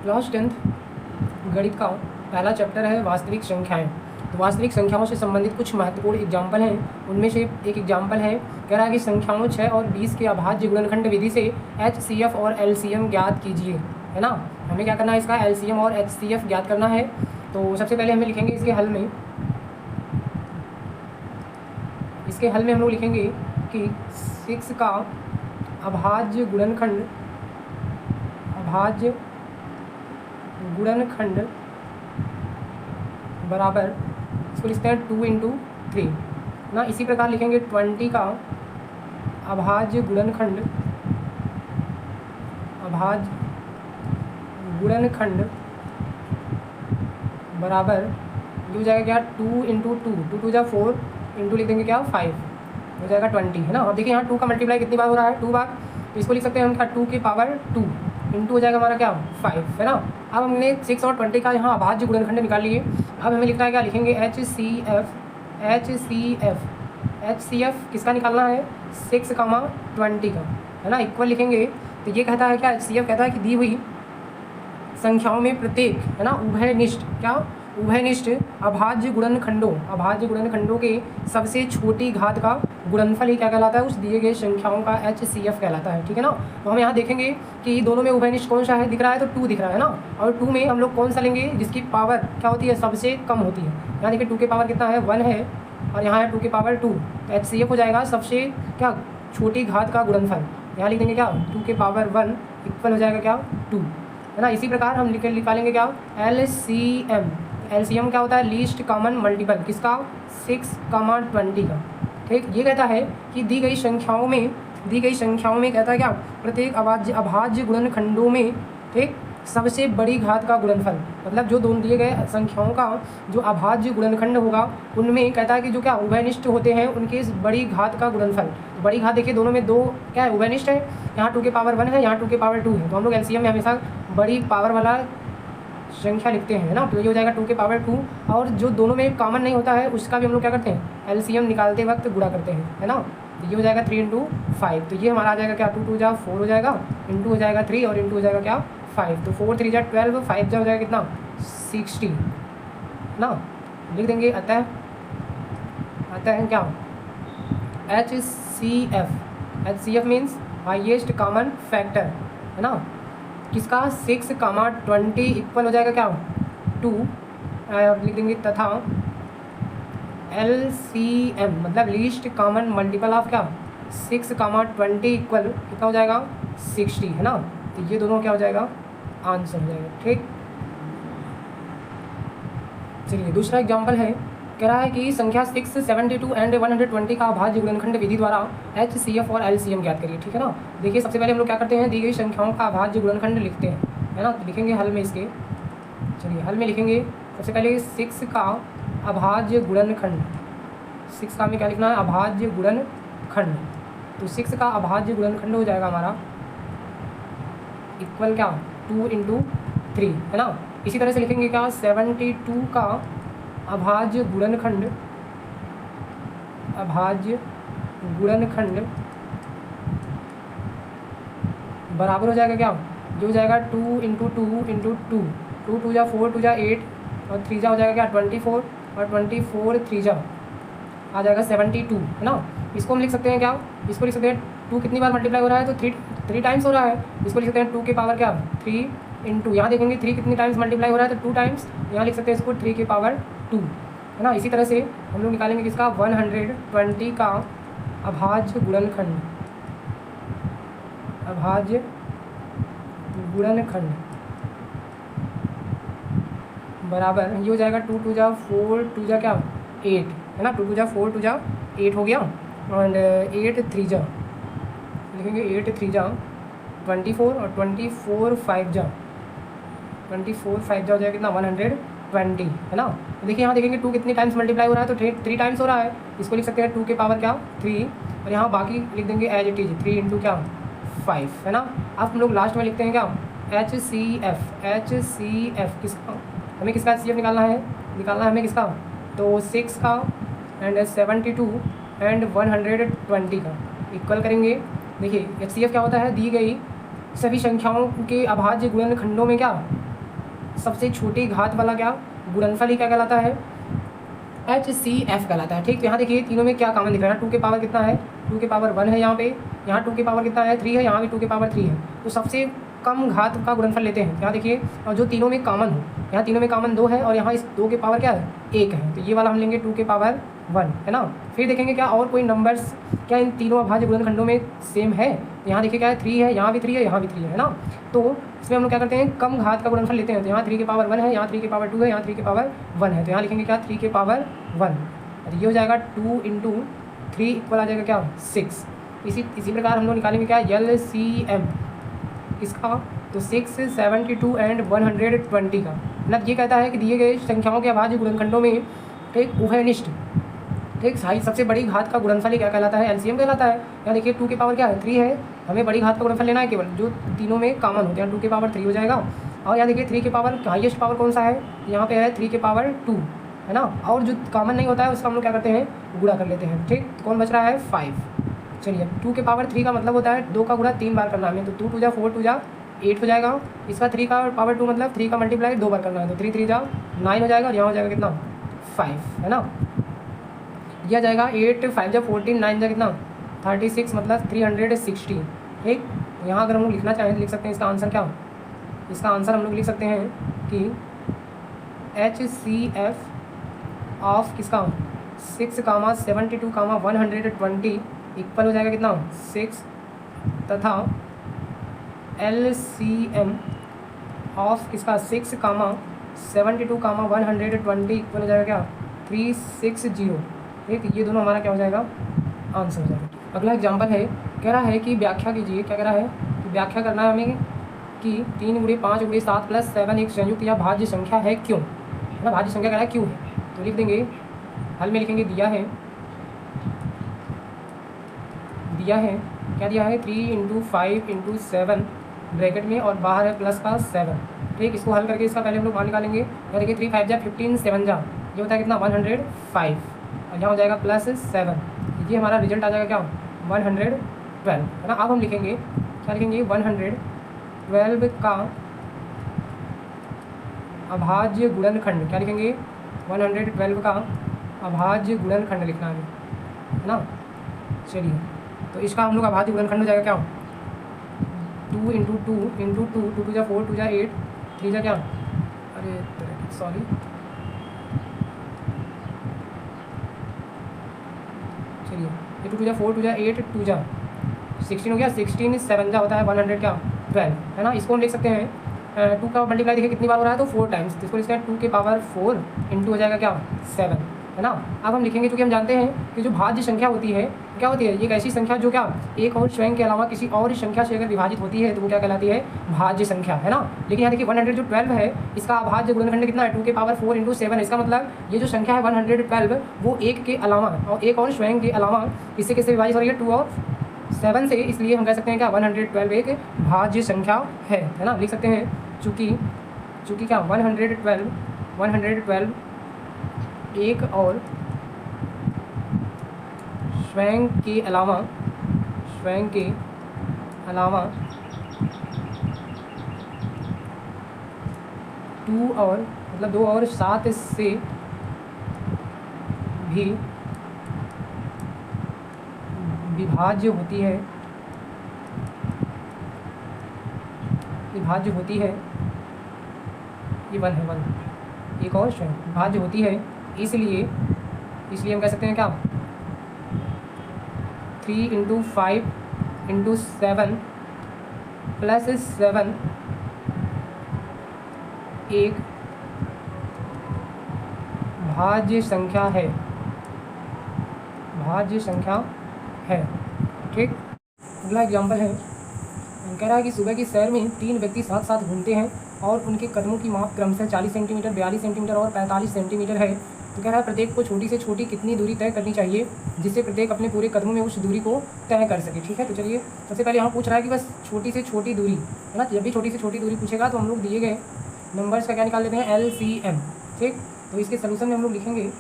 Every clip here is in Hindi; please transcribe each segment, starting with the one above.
क्लास 10th गणित का पहला चैप्टर है वास्तविक संख्याएं। तो वास्तविक संख्याओं से संबंधित कुछ महत्वपूर्ण एग्जाम्पल हैं। उनमें से एक एग्जाम्पल है, कह रहा है कि संख्याओं 6 और 20 के अभाज्य गुणनखंड विधि से HCF और LCM ज्ञात कीजिए, है ना। हमें क्या करना है, इसका LCM और HCF ज्ञात करना है। तो सबसे पहले हमें लिखेंगे इसके हल में हम लोग लिखेंगे कि 6 का अभाज्य गुणनखंड बराबर, इसको लिखते हैं 2 × 3 ना। इसी प्रकार लिखेंगे 20 का अभाज्य गुणनखंड बराबर, ये हो जाएगा क्या, 2 × 2, 2 2 जा 4 इंटू लिख देंगे क्या 5, हो जाएगा 20, है ना। अब देखिए यहाँ 2 का मल्टीप्लाई कितनी बार हो रहा है, 2 बार। तो इसको लिख सकते हैं हम क्या, 2 की पावर 2 इंटू हो जाएगा हमारा क्या 5, है ना। अब हमने 6 और 20 का यहाँ अभाज्य गुणनखंड निकाल लिए। अब हमें लिखना है क्या, लिखेंगे HCF किसका निकालना है, 6, 20 का, है ना, इक्वल लिखेंगे। तो ये कहता है क्या, HCF कहता है कि दी हुई संख्याओं में प्रत्येक, है ना, उभयनिष्ठ अभाज्य गुणनखंडों के सबसे छोटी घात का गुणनफल ही क्या कहलाता है, उस दिए गए संख्याओं का HCF कहलाता है, ठीक है ना। तो हम यहाँ देखेंगे कि दोनों में उभयनिष्ठ कौन सा है, दिख रहा है तो 2 दिख रहा है ना। और 2 में हम लोग कौन सा लेंगे, जिसकी पावर क्या होती है, सबसे कम होती है। यहाँ देखिए 2 की पावर कितना है, 1 है, और यहाँ है 2 की पावर 2। तो HCF हो जाएगा सबसे क्या, छोटी घात का गुणनफल। यहाँ लिख देंगे क्या, 2 की पावर 1 इक्वल हो जाएगा क्या 2, है ना। इसी प्रकार हम निकालेंगे क्या, LCM क्या होता है, लीस्ट कॉमन मल्टीपल किसका, 6, 20 का, ठीक। ये कहता है कि दी गई संख्याओं में कहता है क्या, प्रत्येक अभाज्य गुणनखंडों में, ठीक, सबसे बड़ी घात का गुणनफल, मतलब जो दोनों दिए गए संख्याओं का जो अभाज्य गुणनखंड होगा उनमें कहता है कि जो क्या उभयनिष्ठ होते हैं उनके बड़ी घात का गुणनफल। बड़ी घात देखिए दोनों में 2 क्या है, उभयनिष्ठ है। यहाँ 2 की पावर 1 है, यहाँ 2 की पावर 2 है। तो हम लोग LCM में हमेशा बड़ी पावर वाला संख्या लिखते हैं ना। तो ये हो जाएगा 2 की पावर 2, और जो दोनों में कॉमन नहीं होता है उसका भी हम लोग क्या करते हैं, LCM निकालते वक्त गुणा करते हैं, है ना। तो ये हो जाएगा 3 × 5। तो ये हमारा आ जाएगा क्या, 2 2 जा 4 हो जाएगा, इंटू हो जाएगा 3 और इंटू हो जाएगा क्या 5। तो 4 3 जा 12, 5 जा हो जाएगा कितना 60 ना। लिख देंगे अतः क्या, HCF means highest common factor, है ना, किसका 6, 20 इक्वल हो जाएगा क्या 2। लिख देंगे तथा LCM मतलब लीस्ट कॉमन मल्टीपल ऑफ क्या 6, 20 इक्वल कितना हो जाएगा 60, है ना। तो ये दोनों क्या हो जाएगा, आंसर हो जाएगा, ठीक। चलिए दूसरा एग्जांपल है, कह रहा है कि संख्या 6, 72 एंड 120 का अभाज्य गुणनखंड विधि द्वारा HCF और LCM ज्ञात करिए, ठीक है ना। देखिए सबसे पहले हम लोग क्या करते हैं, दी गई संख्याओं का अभाज्य गुणनखंड लिखते हैं, है ना। तो लिखेंगे हल में इसके, चलिए हल में लिखेंगे सबसे पहले 6 का अभाज्य गुणनखंड, 6 का हमें क्या लिखना है, अभाज्य गुणनखंड। तो 6 का अभाज्य गुणनखंड हो जाएगा हमारा इक्वल क्या 2 × 3, है ना। इसी तरह से लिखेंगे क्या 72 का अभाज्य गुणनखंड बराबर हो जाएगा क्या, जो हो जाएगा 2 × 2 × 2, 2 2 जा 4, 2 जा 8 और 3 जा हो जाएगा क्या 24, और 24 3 जा आ जाएगा 72, है ना। इसको हम लिख सकते हैं क्या, इसको लिख सकते हैं 2 कितनी बार मल्टीप्लाई हो रहा है, तो 3 टाइम्स हो रहा है। इसको लिख सकते हैं 2 की पावर क्या 3 इंटू, यहाँ देखेंगे 3 कितनी टाइम्स मल्टीप्लाई हो रहा है तो 2 टाइम्स, यहाँ लिख सकते हैं इसको 3 की पावर 2, है ना। इसी तरह से हम लोग निकालेंगे किसका 120 का अभाज्य गुणनखंड बराबर, ये हो जाएगा 2 2 जा 4, 2 जा क्या 8, है ना। 2 2 जा 4, 2 जा 8 हो गया, और 8 3 जा लिखेंगे 8 3 जा 24, और 24 5 जा हो जाएगा कितना 120, है ना। देखिए यहाँ देखेंगे 2 कितनी टाइम्स मल्टीप्लाई हो रहा है तो 3 टाइम्स हो रहा है। इसको लिख सकते हैं 2 के पावर क्या 3, और यहाँ बाकी लिख देंगे एज इट इज 3 × क्या 5, है ना। अब हम लोग लास्ट में लिखते हैं क्या HCF किसका, हमें किसका HCF निकालना है हमें किसका, तो 6 का एंड 72 एंड 120 का इक्वल करेंगे। देखिए HCF क्या होता है, दी गई सभी संख्याओं के अभाज्य गुणनखंडों में क्या सबसे छोटी घात वाला क्या गुणनफल ही क्या कहलाता है, HCF कहलाता है। ठीक, तो यहाँ देखिए तीनों में क्या कॉमन दिख रहा है, 2 के पावर कितना है, 2 के पावर 1 है यहाँ पे, यहाँ 2 के पावर कितना है 3 है, यहाँ भी 2 के पावर 3 है। तो सबसे कम घात का गुणनफल लेते हैं। यहाँ देखिए और जो तीनों में कॉमन हो, यहाँ तीनों में कॉमन 2 है और यहाँ इस 2 के पावर क्या है 1 है, तो ये वाला हम लेंगे 2 के पावर 1 है ना। फिर देखेंगे क्या और कोई नंबर्स क्या इन तीनों अभाज्य गुणनखंडों में सेम है, तो यहाँ देखिए क्या है 3 है, यहाँ भी 3 है, यहाँ भी 3 है ना। तो इसमें हम लोग क्या करते हैं कम घात का गुणनफल लेते हैं, तो यहाँ 3 के पावर 1 है, यहाँ 3 के पावर 2 है, यहाँ 3 के पावर 1 है, तो यहाँ लिखेंगे क्या 3 के पावर 1, तो ये हो जाएगा 2 इंटू 3 इक्वल आ जाएगा क्या 6। इसी प्रकार हम लोग निकालेंगे क्या LCM इसका, तो 6, 72 एंड 120 का। मतलब ये कहता है कि दिए गए संख्याओं के अभाज्य गुणनखंडों में एक उभयनिष्ठ ठीक सबसे बड़ी घात का गुणनफल ही क्या कहलाता है, LCM कहलाता है। यहाँ देखिए 2 के पावर क्या है 3 है, हमें बड़ी घात का गुणनफल लेना है केवल जो तीनों में कॉमन होते हैं, 2 के पावर 3 हो जाएगा। और यहाँ देखिए 3 के पावर हाईएस्ट पावर कौन सा है, यहाँ पे है 3 के पावर 2 है ना, और जो कॉमन नहीं होता है उसका हम लोग क्या करते हैं गुणा कर लेते हैं। ठीक, तो कौन बच रहा है 5। चलिए 2 के पावर 3 का मतलब होता है 2 का गुणा 3 बार करना है, तो 2 2 जा 4 2 जा 8 हो जाएगा। इसका 3 का पावर 2 मतलब 3 का मल्टीप्लाई 2 बार करना है, तो 3 3 जा 9 हो जाएगा, और यहाँ हो जाएगा कितना 5 है ना। यह जाएगा 8 5 जा 14 9 जा कितना 36 मतलब 360। ठीक, यहाँ अगर हम लोग लिखना चाहें तो लिख सकते हैं इसका आंसर क्या, इसका आंसर हम लोग लिख सकते हैं कि HCF ऑफ किसका 6, 72, 120 इक्वल हो जाएगा कितना 6, तथा LCM ऑफ किसका 6, 72, 120 इक्वल हो जाएगा क्या 360। ठीक, ये दोनों हमारा क्या हो जाएगा आंसर हो जाएगा। अगला एग्जांपल है, कह रहा है कि व्याख्या कीजिए, क्या कह रहा है कि व्याख्या करना है हमें कि 3 × 5 × 7 + 7 एक संयुक्त या भाज्य संख्या है क्यों, है ना, भाज्य संख्या कह रहा है क्यों है, तो लिख देंगे हल में लिखेंगे दिया है क्या दिया है 3 × 5 × 7 ब्रैकेट में और बाहर है प्लस का 7। ठीक, इसको हल करके इसका पहले हम लोग मान निकालेंगे। यहाँ देखिए 3 5 जा 15 7 जा ये होता है कितना 105, और यहाँ हो जाएगा +7, ये हमारा रिजल्ट आ जाएगा क्या 112 है ना। अब हम लिखेंगे क्या लिखेंगे 112 का अभाज्य गुणनखंड, क्या लिखेंगे 112 का अभाज्य गुणनखंड लिखना है ना। चलिए तो इसका हम लोग अभाज्य गुणनखंड हो जाएगा क्या 2 × 2 × 2 2 2 जा 4 2 जा 8 3 जा क्या सॉरी चलिए ये 2 2 जा 4 2 जा 8 2 जा 16 हो गया, 16 7 जा होता है 112 है ना। इसको हम लिख सकते हैं 2 का मल्टीप्लाई देखिए कितनी बार हो रहा है तो 4 टाइम्स, तो इसको लिखते हैं 2 के पावर 4 इंटू हो जाएगा क्या 7 है ना। अब हम लिखेंगे क्योंकि हम जानते हैं कि जो भाज्य संख्या होती है क्या होती है, एक ऐसी संख्या जो क्या एक और स्वयं के अलावा किसी और संख्या से अगर विभाजित होती है तो वो क्या कहलाती है भाज्य संख्या है ना। लेकिन यहाँ देखिए 112 है, इसका अभाज्य गुणनखंड कितना है 2 के पावर 4 × 7, इसका मतलब ये जो संख्या है 112 वो एक के अलावा और एक और स्वयं के अलावा किससे किससे विभाजित हो रही है 2 और 7 से, इसलिए हम कह सकते हैं क्या 112 एक भाज्य संख्या है ना। लिख सकते हैं चूँकि क्या 112 एक और स्वयं के अलावा 2 और मतलब 2 और 7 से भी विभाज्य होती है ये 1 है 1 एक और स्वयं विभाज्य होती है, इसलिए हम कह सकते हैं क्या 3 × 5 × 7 + 7 एक भाज्य संख्या है ठीक। अगला एग्जाम्पल है, कह रहा है कि सुबह की सैर में 3 व्यक्ति साथ साथ घूमते हैं और उनके कदमों की माप क्रमशः 40 सेंटीमीटर 42 सेंटीमीटर और 45 सेंटीमीटर है। तो कह रहा है प्रत्येक को छोटी से छोटी कितनी दूरी तय करनी चाहिए जिससे प्रत्येक अपने पूरे कदमों में उस दूरी को तय कर सके। ठीक है, तो चलिए सबसे पहले यहाँ पूछ रहा है कि बस छोटी से छोटी दूरी है ना, जब भी छोटी से छोटी दूरी पूछेगा तो हम लोग दिए गए नंबर्स का क्या निकाल लेते हैं LCM। ठीक, तो इसके सलूशन में हम लोग लिखेंगे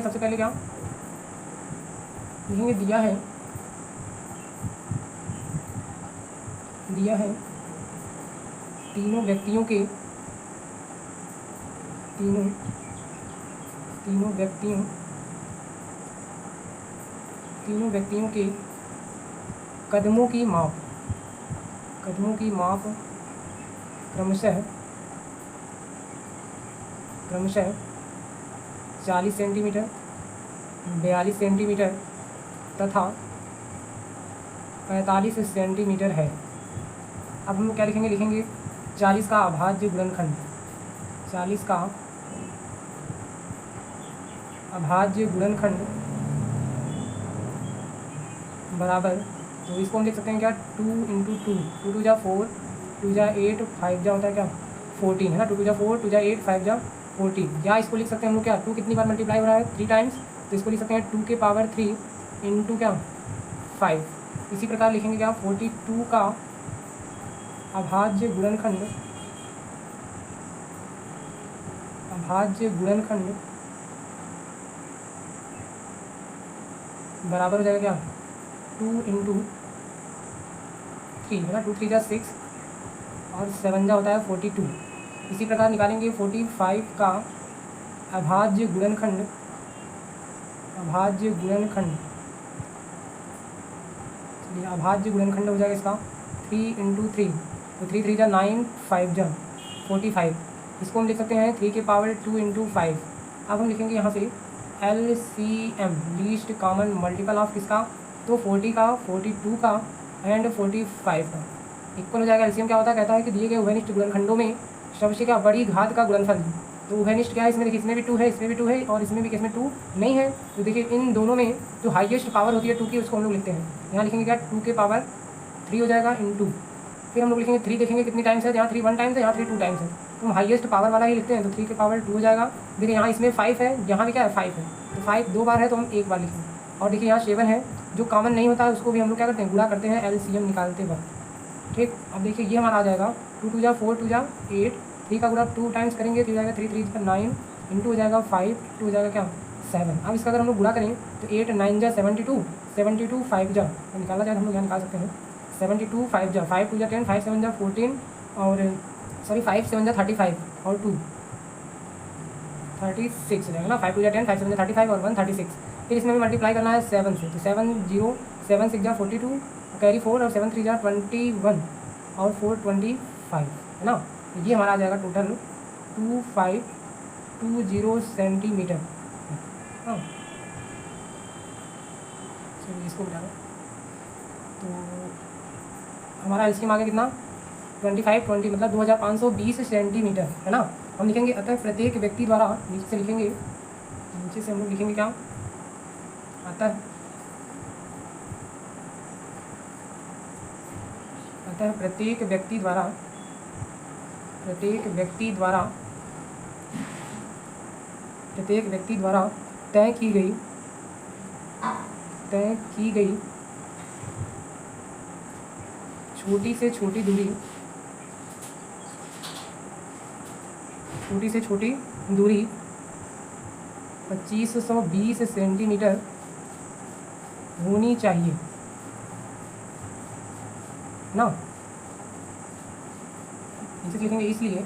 सबसे पहले क्या लिखेंगे दिया है दिया है तीनों व्यक्तियों के कदमों की माप क्रमशः 40 सेंटीमीटर, 42 सेंटीमीटर तथा 45 सेंटीमीटर है। अब हम क्या लिखेंगे 40 का अभाज्य गुणनखंड, 40 का अभाज्य गुणनखंड बराबर, तो इसको हम लिख सकते हैं क्या 2 इंटू 2 2 जा 4 2 जा 8 5 जा होता है क्या 14 है ना, 2 2 जा 4 2 जा 8 5 जा 14, या इसको लिख सकते हैं हम लोग क्या 2 कितनी बार मल्टीप्लाई हो रहा है 3 टाइम्स, तो इसको लिख सकते हैं 2 के पावर 3 इंटू क्या 5। इसी प्रकार लिखेंगे क्या 42 का अभाज्य गुणनखंड बराबर हो जाएगा क्या 2 इंटू 3 है ना, 2 3 जा 6 और 7 जा होता है 42। इसी प्रकार निकालेंगे 45 का अभाज्य गुणनखंड हो जाएगा इसका 3 इंटू 3, तो 3 3 जा 9 5 जा 45, इसको हम लिख सकते हैं 3 के पावर 2 इंटू 5। अब हम लिखेंगे यहाँ पे LCM least common multiple of किसका, तो 40 का 42 का एंड 45 का इक्वल हो जाएगा। LCM क्या होता है, कहता है कि दिए गए उभयनिष्ठ गुणनखंडों में सबसे क्या बड़ी घात का गुणनफल, तो उभयनिष्ठ क्या है इसमें देखिए, इसमें भी 2 है, इसमें भी 2 है और इसमें भी किसमें 2 नहीं है, तो देखिए इन दोनों में जो हाईएस्ट पावर होती है 2 की उसको हम लोग लिखते हैं, यहाँ लिखेंगे क्या 2 के पावर 3 हो जाएगा इंटू, फिर हम लोग लिखेंगे 3 देखेंगे कितनी टाइम्स है, यहाँ 3 1 टाइम्स है, यहाँ 3 2 टाइम्स है, तो हम हाईएस्ट पावर वाला ही लिखते हैं, तो 3 के पावर 2 हो जाएगा। देखिए यहाँ इसमें 5 है, यहाँ भी क्या है 5 है, तो 5 2 बार है तो हम एक बार लिखेंगे, और देखिए यहाँ 7 है जो कॉमन नहीं होता है उसको भी हम लोग क्या करते हैं गुणा करते हैं LCM निकालते वक्त। ठीक, अब देखिए ये हमारा आ जाएगा 2 2 जा 4 2 जा 8, 3 का गुणा 2 टाइम्स करेंगे तो हो जाएगा 3 3 का 9 इंटू हो जाएगा 5 2 हो जाएगा क्या 7। अब इसका अगर हम लोग गुणा करें तो 8 9 जा 72 72 5 जा तो निकाला जाए हम लोग यहाँ निकाल सकते हैं 72 5 जा 5 2 जा 10 5 7 जा 14 और सॉरी 5 7 जा 35 और 2 36 हो जाएगा ना, 5 2 जा 10 5 7 जा 35 और 1 36। फिर इसमें भी मल्टीप्लाई करना है 7 से, तो 7 0 7 6 जा 42 कैरी 4 और 7 3 जा 21 और 4 25 है ना, ये हमारा आ जाएगा टोटल 2520 सेंटीमीटर। हाँ चलिए इसको बता दो, तो हमारा LCM आगे कितना 20 मतलब 2520 सेंटीमीटर है ना। हम लिखेंगे अतः प्रत्येक व्यक्ति द्वारा, नीचे से लिखेंगे, नीचे से हम लोग लिखेंगे क्या अतः प्रत्येक व्यक्ति द्वारा तय की गई छोटी से छोटी दूरी 2520 सेंटीमीटर होनी चाहिए ना। नीचे लिखेंगे इसलिए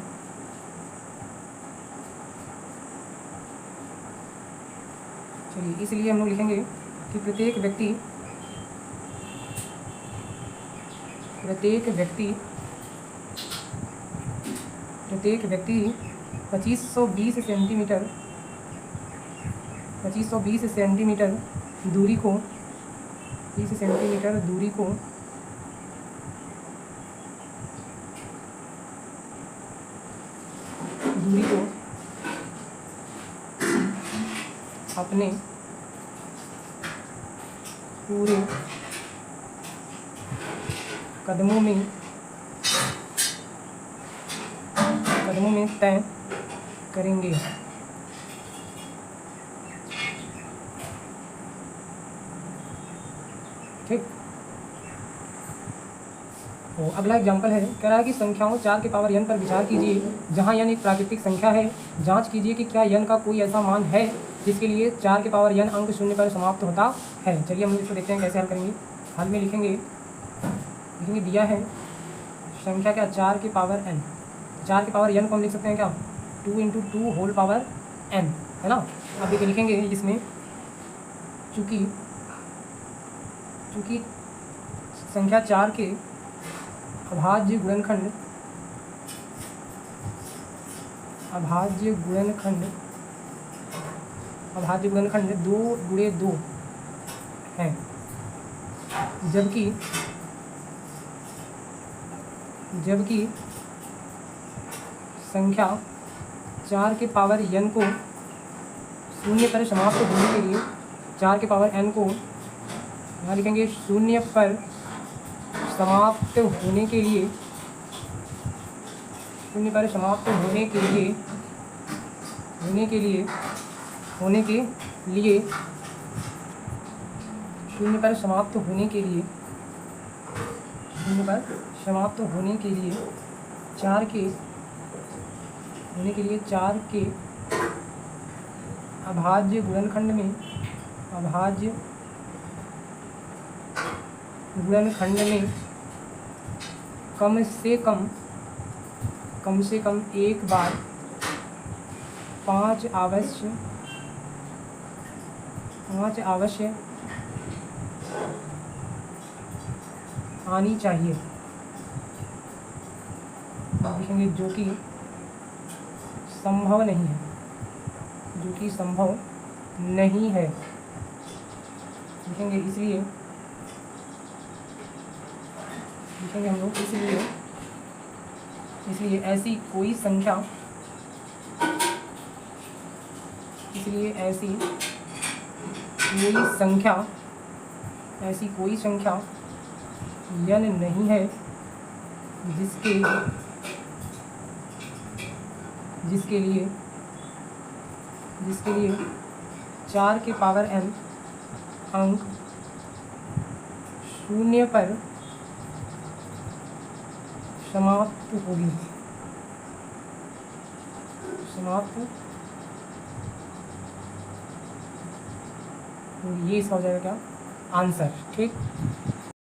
हम लोग लिखेंगे कि प्रत्येक व्यक्ति 2520 सेंटीमीटर दूरी को अपने पूरे कदमों में तय करेंगे। ठीक, तो अगला एग्जाम्पल है, कह रहा है कि संख्याओं 4 के पावर n पर विचार कीजिए जहां n एक प्राकृतिक संख्या है। जांच कीजिए कि क्या n का कोई ऐसा मान है जिसके लिए 4 के पावर n अंक 0 पर समाप्त होता है। चलिए हम इसको देखते हैं कैसे हल करेंगे। हल में लिखेंगे दिया है संख्या क्या 4 की पावर n, 4 की पावर n को हम लिख सकते हैं क्या 2 इंटू 2 होल पावर n, है ना। अब देखिए लिखेंगे इसमें चूँकि संख्या 4 के अभाज्य गुणनखंड अभाज्य गुणनखंड 2 गुणे 2 है, जबकि संख्या 4 के पावर n को शून्य पर समाप्त होने के लिए 4 के पावर n को यहाँ लिखेंगे शून्य पर समाप्त होने के लिए शून्य पर समाप्त होने के लिए शून्य पर समाप्त होने के लिए 4 के अभाज्य गुणनखंड में कम से कम एक बार 5 अवश्य आनी चाहिए, लिखेंगे जो कि संभव नहीं है, लिखेंगे इसलिए लिखेंगे हम लोग इसलिए ऐसी कोई संख्या n नहीं है जिसके लिए 4 के पावर n अंक शून्य पर समाप्त होगी। ये इसका हो जाएगा क्या आंसर, ठीक।